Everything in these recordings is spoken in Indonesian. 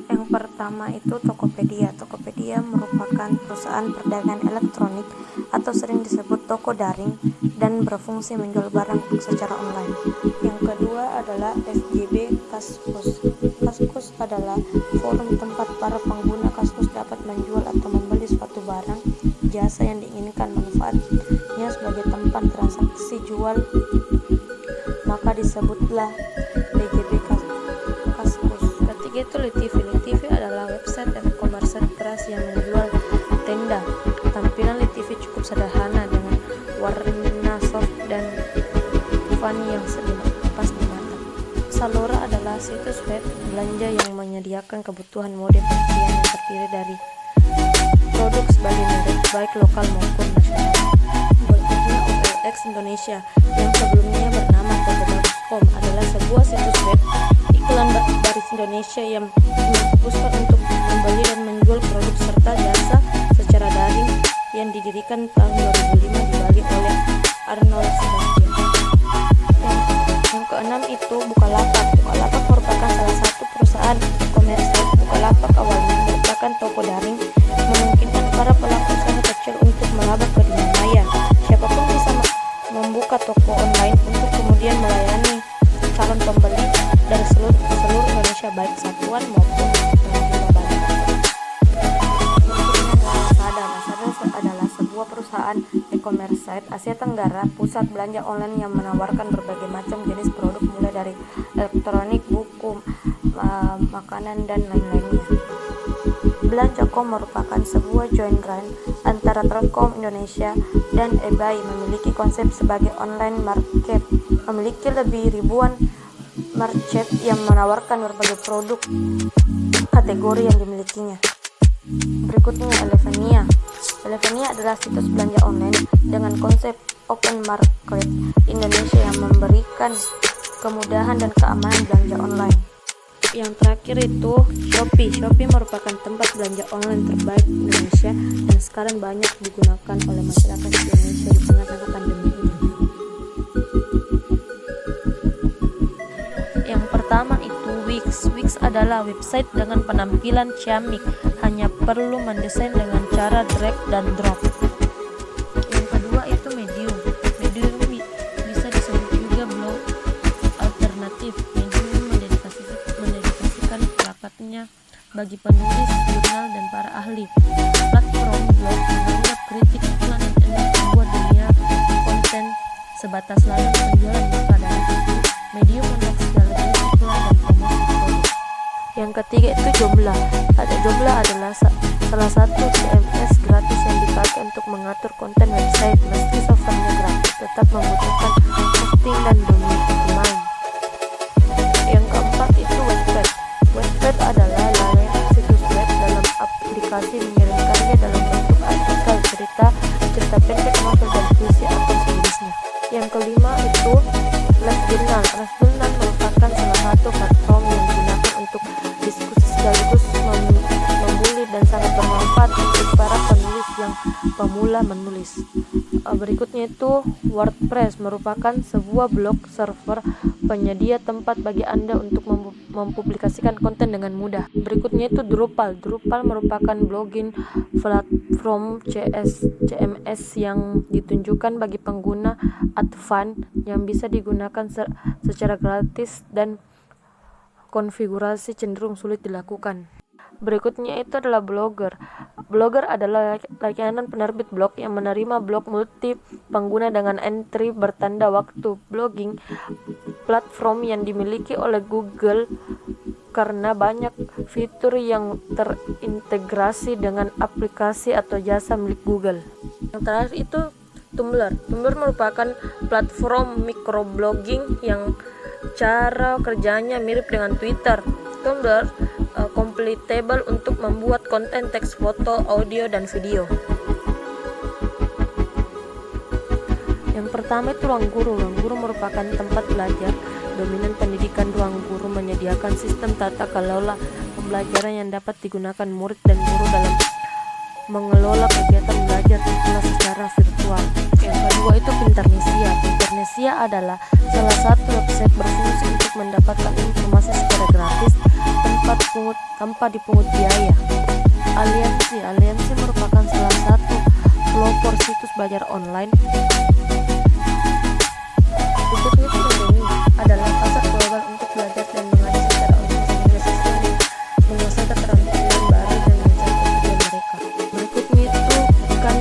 Yang pertama itu Tokopedia. Tokopedia merupakan perusahaan perdagangan elektronik atau sering disebut toko daring dan berfungsi menjual barang secara online. Yang kedua adalah FYP Kaskus. Kaskus adalah forum tempat para pengguna Kaskus dapat menjual atau membeli suatu barang jasa yang diinginkan. Manfaatnya sebagai tempat transaksi jual maka disebutlah BJP Kaskus. Ketiga itu Litivi. Litivi adalah website e-commerce keras yang menjual tenda. Tampilan Litivi cukup sederhana dengan warna soft dan funny yang pas di mata. Salora adalah situs web belanja yang menyediakan kebutuhan mode pakaian yang terdiri dari produk sebagai merek baik lokal maupun nasional. Berikutnya OLX Indonesia yang sebelumnya bernama Tokobagus.com adalah sebuah situs web iklan baris Indonesia yang memfokuskan untuk membeli dan menjual produk serta jasa secara daring yang didirikan tahun 2005 di Bali oleh Arnold Sebastian. Yang keenam itu Bukalapak. Bukalapak merupakan salah satu perusahaan e-commerce. Bukalapak awalnya merupakan toko daring, memungkinkan para pelaku usaha kecil untuk meraba ke dunia maya. Siapapun bisa membuka toko online untuk kemudian melayani calon pembeli dari seluruh Indonesia, baik satuan maupun global. Lazada adalah sebuah perusahaan e-commerce site Asia Tenggara, pusat belanja online yang menawarkan berbagai macam jenis produk mulai dari elektronik, buku, makanan dan lain-lainnya. Belanja.com merupakan sebuah joint run antara Telkom Indonesia dan eBay, memiliki konsep sebagai online market, memiliki lebih ribuan merchant yang menawarkan berbagai produk kategori yang dimilikinya. Berikutnya Elevania. Elevania adalah situs belanja online dengan konsep open market Indonesia yang memberikan kemudahan dan keamanan belanja online. Yang terakhir itu Shopee. Shopee merupakan tempat belanja online terbaik di Indonesia dan sekarang banyak digunakan oleh masyarakat Indonesia di tengah-tengah pandemi ini. Yang pertama itu Wix. Wix adalah website dengan penampilan ciamik, hanya perlu mendesain dengan cara drag dan drop. Yang kedua itu Medium. Medium bisa disebut juga blog alternatif. Medium mendedikasikan pendapatnya bagi penulis, jurnal, dan para ahli. Platform blog menganggap kritik iklan dan enak membuat dunia konten sebatas lalu penjualan, maka dari itu Medium menolak segala jenis iklan dan promosi produk. Yang ketiga itu Joomla. Joomla adalah salah satu CMS gratis yang dipakai untuk mengatur konten website. Meski softwarenya gratis, tetap membutuhkan hosting dan domain. Yang keempat itu Wattpad. Wattpad adalah layanan situs web dalam aplikasi, mengirimkannya dalam bentuk artikel, cerita pendek, novel, dan puisi atau sejenisnya. Yang kelima itu LiveJournal. LiveJournal merupakan salah satu platform yang digunakan untuk diskusi sekaligus membuli dan sangat bermanfaat untuk para penulis yang pemula menulis. Berikutnya itu WordPress merupakan sebuah blog server penyedia tempat bagi Anda untuk mempublikasikan konten dengan mudah. Berikutnya itu Drupal. Drupal merupakan blogging platform CMS yang ditunjukkan bagi pengguna advance yang bisa digunakan secara gratis dan konfigurasi cenderung sulit dilakukan. Berikutnya itu adalah Blogger. Blogger adalah layanan penerbit blog yang menerima blog multi pengguna dengan entry bertanda waktu. Blogging platform yang dimiliki oleh Google karena banyak fitur yang terintegrasi dengan aplikasi atau jasa milik Google. Yang terakhir itu Tumblr. Tumblr merupakan platform microblogging yang cara kerjanya mirip dengan Twitter. Tumblr completable untuk membuat konten teks, foto, audio, dan video. Yang pertama itu Ruang Guru. Ruang Guru merupakan tempat belajar dominan pendidikan. Ruang Guru menyediakan sistem tata kelola pembelajaran yang dapat digunakan murid dan guru dalam mengelola kegiatan belajar secara virtual. Yang kedua itu Pinternesia. Pinternesia adalah salah satu website berfungsi untuk mendapatkan informasi secara gratis tanpa dipungut biaya. Aliansi merupakan salah satu pelopor situs belajar online. Berikutnya Udemy adalah pasar global untuk belajar dan mengajar secara online sehingga siswa menguasai keterampilan baru dan mencapai tujuan mereka. Berikutnya itu Khan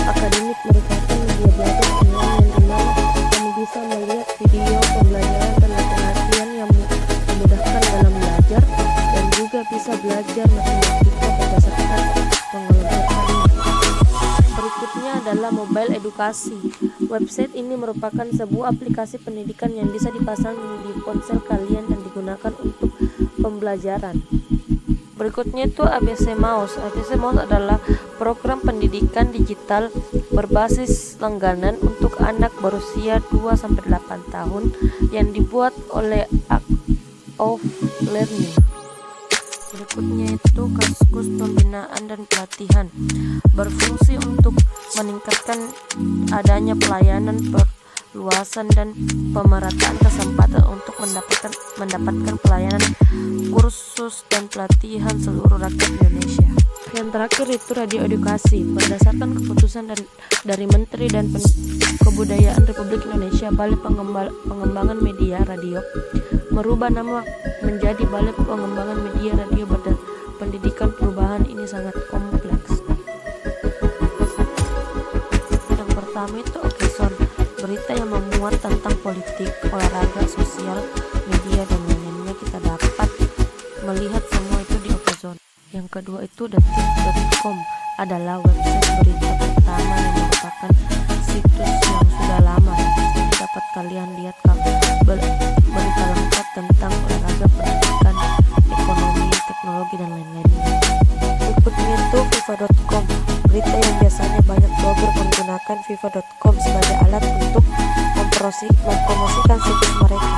Academic merupakan media belajar online yang dimana kamu bisa melihat video pembelajaran dan latihan yang memudahkan dalam belajar dan juga bisa belajar matematika berdasarkan pengalaman kalian. Berikutnya adalah mobile edukasi. Website ini merupakan sebuah aplikasi pendidikan yang bisa dipasang di ponsel kalian dan digunakan untuk pembelajaran. Berikutnya itu ABC Mouse. ABC Mouse adalah program pendidikan digital berbasis langganan untuk anak berusia 2-8 tahun yang dibuat oleh Arc of Learning. Berikutnya itu Kaskus Pembinaan dan Pelatihan, berfungsi untuk meningkatkan adanya pelayanan, perluasan dan pemerataan kesempatan untuk mendapatkan pelayanan, kursus dan pelatihan seluruh rakyat Indonesia. Yang terakhir itu Radio Edukasi. Berdasarkan keputusan dari Menteri dan Kebudayaan Republik Indonesia, Balai Pengembangan Media Radio merubah nama menjadi Balai Pengembangan Media Radio Pendidikan. Perubahan ini sangat kompleks. Yang pertama itu Okezone, berita yang memuat tentang politik, olahraga, sosial, media dan lainnya. Kita dapat melihat semua itu di Okezone. Yang kedua itu Detik.com adalah website berita pertama yang merupakan situs yang sudah lama. Situs ini dapat kalian lihat berita lengkap tentang olahraga, pendidikan, ekonomi, teknologi dan lain-lainnya. Berikutnya itu FIFA.com, berita yang biasanya banyak blogger menggunakan FIFA.com sebagai alat untuk mempromosikan situs mereka.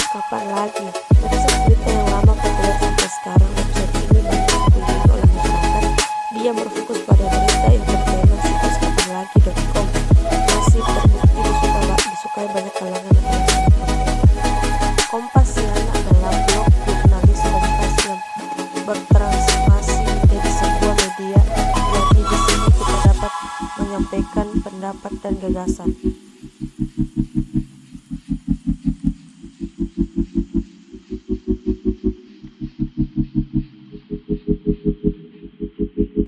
Kapan lagi? Website berita yang lama populer sampai sekarang. Website ini banyak dikunjungi oleh masyarakat. Dia berfokus pada berita entertainment. Situs kapanlagi.com masih terbukti disukai banyak kalangan laki-laki. Kompasiana adalah blog jurnalis Kompas yang bertransformasi menjadi sebuah media. Jadi di sini kita dapat menyampaikan pendapat dan gagasan.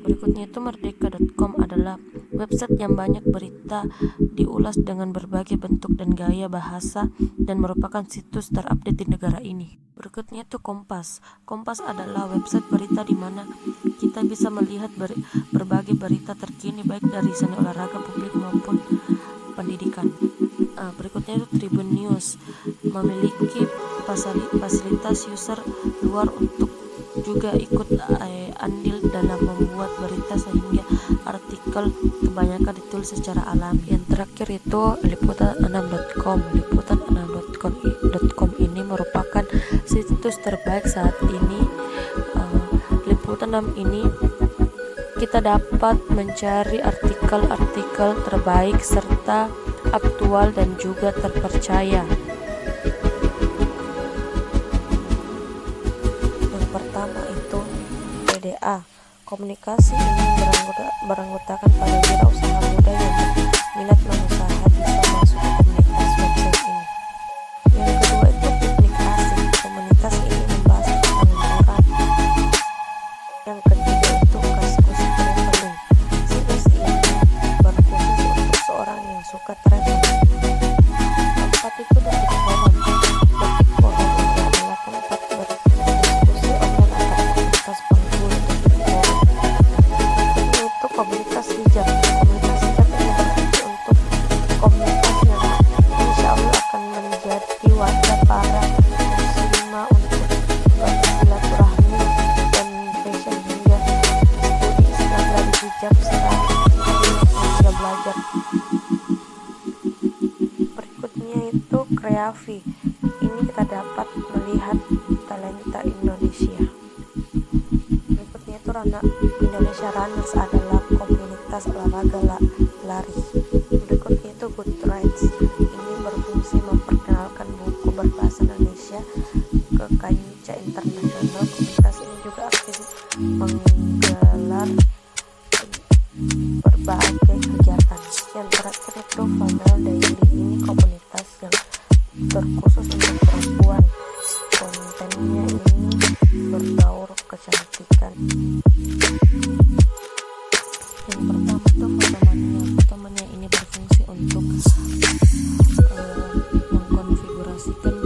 Berikutnya itu Merdeka.com adalah website yang banyak berita diulas dengan berbagai bentuk dan gaya bahasa dan merupakan situs terupdate di negara ini. Berikutnya itu Kompas. Kompas adalah website berita di mana kita bisa melihat berbagai berita terkini baik dari seni olahraga, publik maupun pendidikan. Berikutnya itu Tribun News, memiliki fasilitas user luar untuk juga ikut andil dalam membuat berita sehingga artikel kebanyakan ditulis secara alami. Yang terakhir itu Liputan6.com. Liputan6.com ini merupakan situs terbaik saat ini. Liputan 6 ini kita dapat mencari artikel-artikel terbaik serta aktual dan juga terpercaya. Yang pertama itu PDA. Komunikasi ini beranggotakan pada wirausaha muda yang minat mengusaha bisa masuk ke komunitas website ini. Yang kedua itu Piknik Asik. Komunitas ini membahas tentang liburan. Yang ketiga itu Kaskus Traveling. Situs ini berkhusus untuk seorang yang suka traveling. Keempat itu Detik Forum. Detik Forum ini adalah tempat berdiskusi online antar komunitas penghulu Detik Forum. Itu komunitas hijab. Komunitas hijab ini berarti untuk komunitas yang insya Allah akan menjadi wadah para muslimah untuk bersilaturahmi dan fashion hingga studi Islam dari hijab serta hingga belajar. Berikutnya itu Kreavi. Ini kita dapat melihat talenta Indonesia. Berikutnya itu Indonesia Runners adalah komunitas olahraga lari. Berikutnya itu Goodreads. Ini berfungsi memperkenalkan buku berbahasa Indonesia ke kalangan kancah internasional. Komunitas ini juga aktif menggelar berbagai kegiatan. Yang terakhir itu Female Daily. Ini komunitas yang terkhusus untuk perempuan. Kontennya ini berbaur kecantikan. Yang pertama tuh Fotomania. Fotomania ini berfungsi untuk mengkonfigurasikan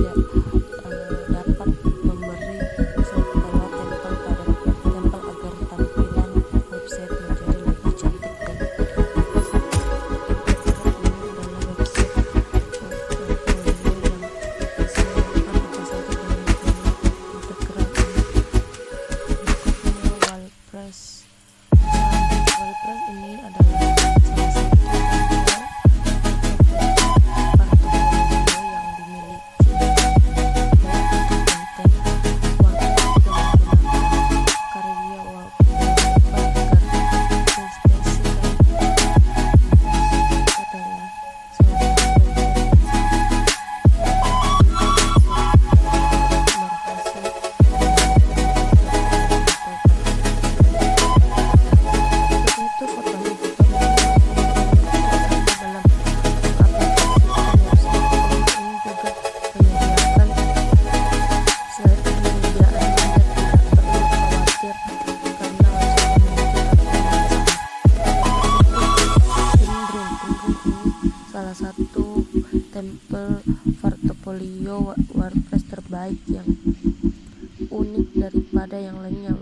dapat memberi setelah tempel agar tampilan website menjadi lebih cantik dan ini adalah website portfolio yang bisa melakukan apa saja dengan format integral ini. Berikutnya WordPress. WordPress ini adalah salah satu portofolio yang dimiliki baik untuk konten. Warga juga menggunakan karya wallpaper agar inspirasi adalah salah satu itu fotonya dalam aplikasi website. Ini juga menyediakan selain penyediaan Anda tidak perlu khawatir karena website memiliki Pinbrand ini salah satu template portofolio WordPress terbaik yang unik daripada yang lainnya.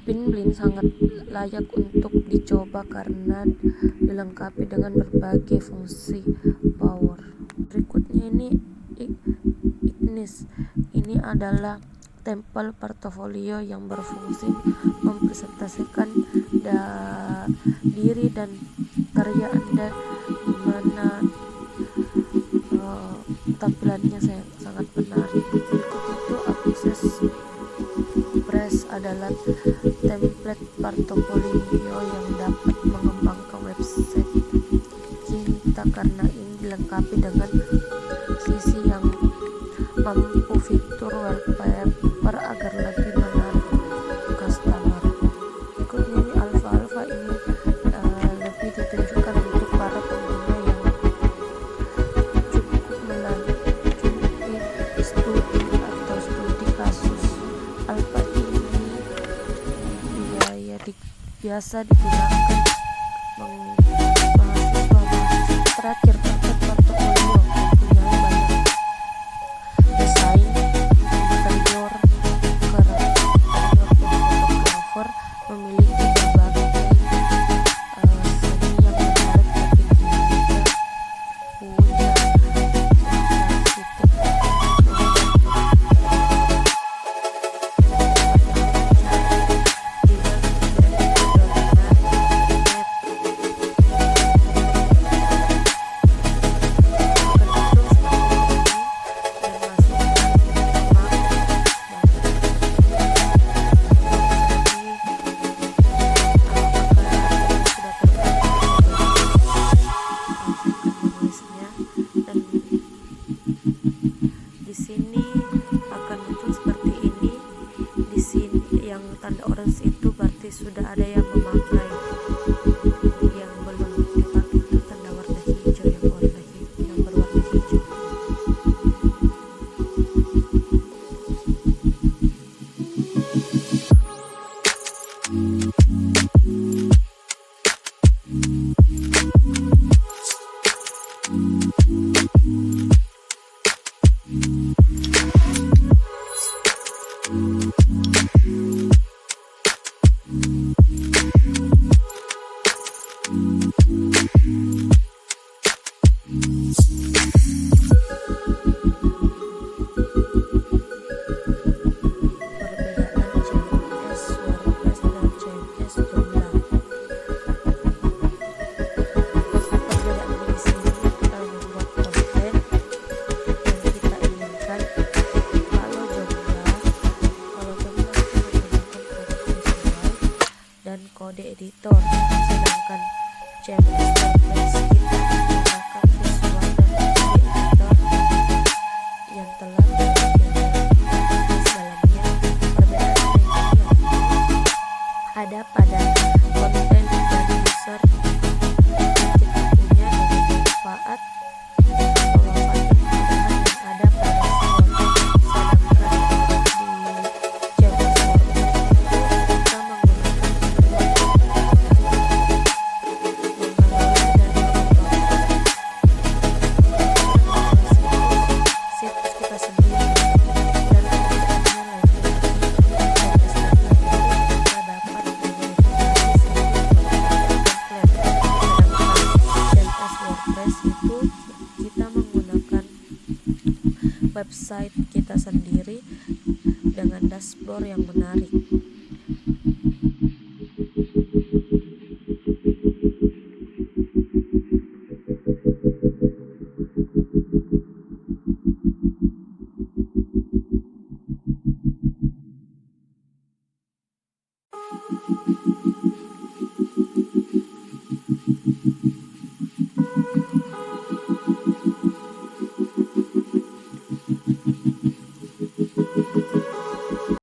Pinbrand sangat layak untuk dicoba karena dilengkapi dengan berbagai fungsi power. Berikutnya ini Ignis. Ini adalah template portofolio yang berfungsi mempresentasikan diri dan karya Anda di mana tampilannya sangat menarik. Berikut itu Access adalah template portofolio yang dapat mengembangkan website kita karena ini dilengkapi dengan sisi yang mampu fitur wallpaper agar lebih menarik customer. Berikutnya ini Alpha ini lebih ditujukan untuk para pengguna yang cukup melanjutkan studi atau studi kasus. Alpha ini biasa digunakan mahasiswa terakhir. Template portofolio mempunyai banyak desain, interior, fotografer, memiliki berbagai seni yang menarik, tapi juga punya di sini akan muncul seperti ini. Di sini yang tanda orange itu berarti sudah ada yang memakai. Yang belum dipakai itu tanda warna hijau, yang berwarna hijau. Kode editor, sedangkan CMS WordPress kita menggunakan visual dan kode editor yang telah tersedia dalam website kita sendiri dengan dashboard yang menarik.